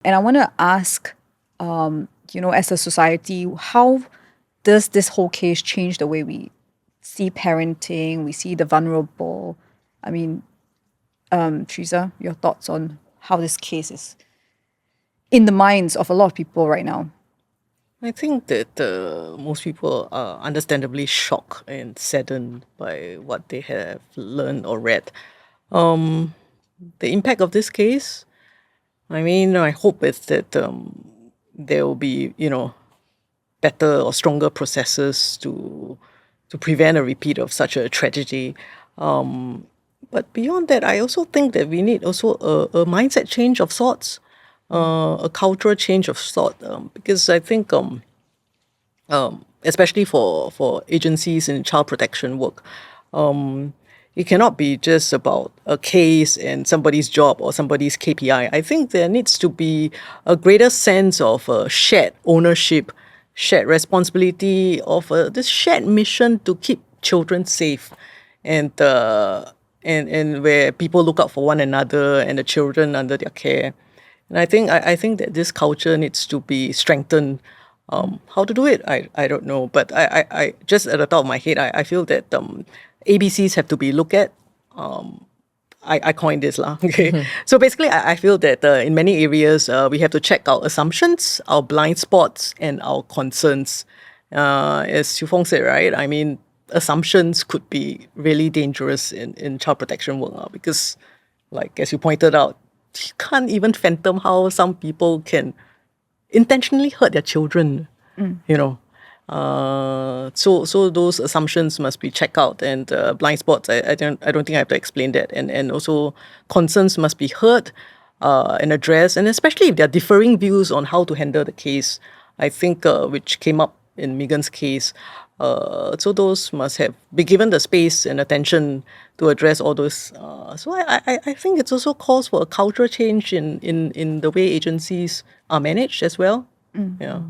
And I want to ask, as a society, how does this whole case change the way we see parenting, we see the vulnerable? I mean, Theresa, your thoughts on how this case is in the minds of a lot of people right now? I think that most people are understandably shocked and saddened by what they have learned or read. The impact of this case, I mean, I hope it's that there will be, better or stronger processes to prevent a repeat of such a tragedy. But beyond that, I also think that we need also a mindset change of sorts, a cultural change of sort, because I think, especially for agencies in child protection work, it cannot be just about a case and somebody's job or somebody's KPI. I think there needs to be a greater sense of shared ownership, shared responsibility of this shared mission to keep children safe, and where people look out for one another and the children under their care. And I think that this culture needs to be strengthened. How to do it, I don't know. But I just at the top of my head, I feel that ABCs have to be looked at. I coined this lah. Okay, so basically, I feel that in many areas we have to check our assumptions, our blind spots, and our concerns. As Siew Fong said, right? I mean, assumptions could be really dangerous in child protection work because, like as you pointed out, you can't even fathom how some people can intentionally hurt their children. So those assumptions must be checked out, and blind spots, I don't think I have to explain that, and also concerns must be heard and addressed, and especially if there are differing views on how to handle the case. I think which came up in Megan's case. So those must have be given the space and attention to address all those. So I think it's also calls for a cultural change in the way agencies are managed as well. Yeah.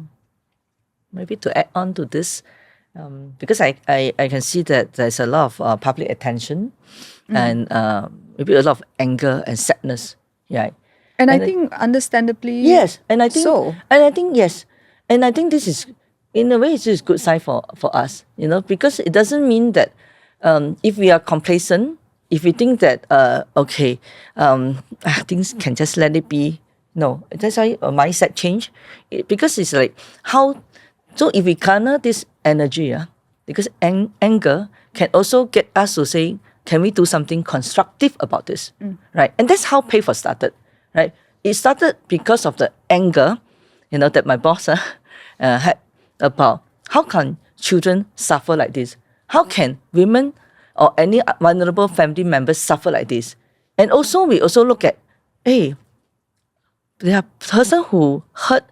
Maybe to add on to this, because I can see that there's a lot of public attention and maybe a lot of anger and sadness. Yeah. And I think understandably yes, and I think so. And I think yes. And I think this is in a way it's a good sign for us, because it doesn't mean that if we are complacent, if we think that things can just let it be. No, that's why a mindset change. Because it's like how. So if we garner this energy, because anger can also get us to say, can we do something constructive about this, right? And that's how PAVE started, right? It started because of the anger, that my boss had about how can children suffer like this? How can women or any vulnerable family members suffer like this? And also we also look at, hey, there are person who hurt.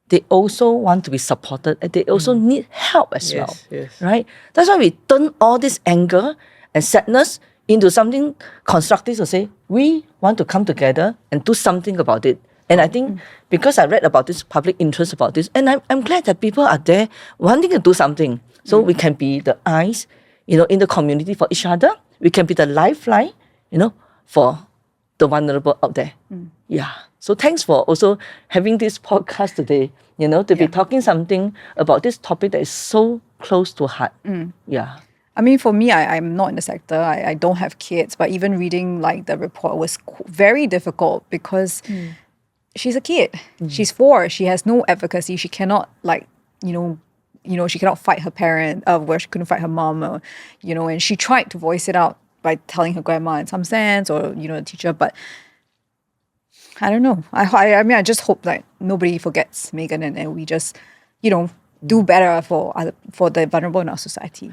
They also want to be supported and they also need help as well. Yes. Right? That's why we turn all this anger and sadness into something constructive to say, we want to come together and do something about it. And I think because I read about this public interest about this, and I'm glad that people are there wanting to do something. So we can be the eyes, in the community for each other. We can be the lifeline, for the vulnerable out there. Yeah. So thanks for also having this podcast today, to be talking something about this topic that is so close to heart. Yeah. I mean, for me, I'm not in the sector. I don't have kids, but even reading like the report was very difficult because she's a kid. She's 4. She has no advocacy. She cannot she cannot fight her parent. Where she couldn't fight her mom. And she tried to voice it out by telling her grandma in some sense, or the teacher, but. I don't know. I mean, I just hope that nobody forgets Megan and we just, do better for the vulnerable in our society.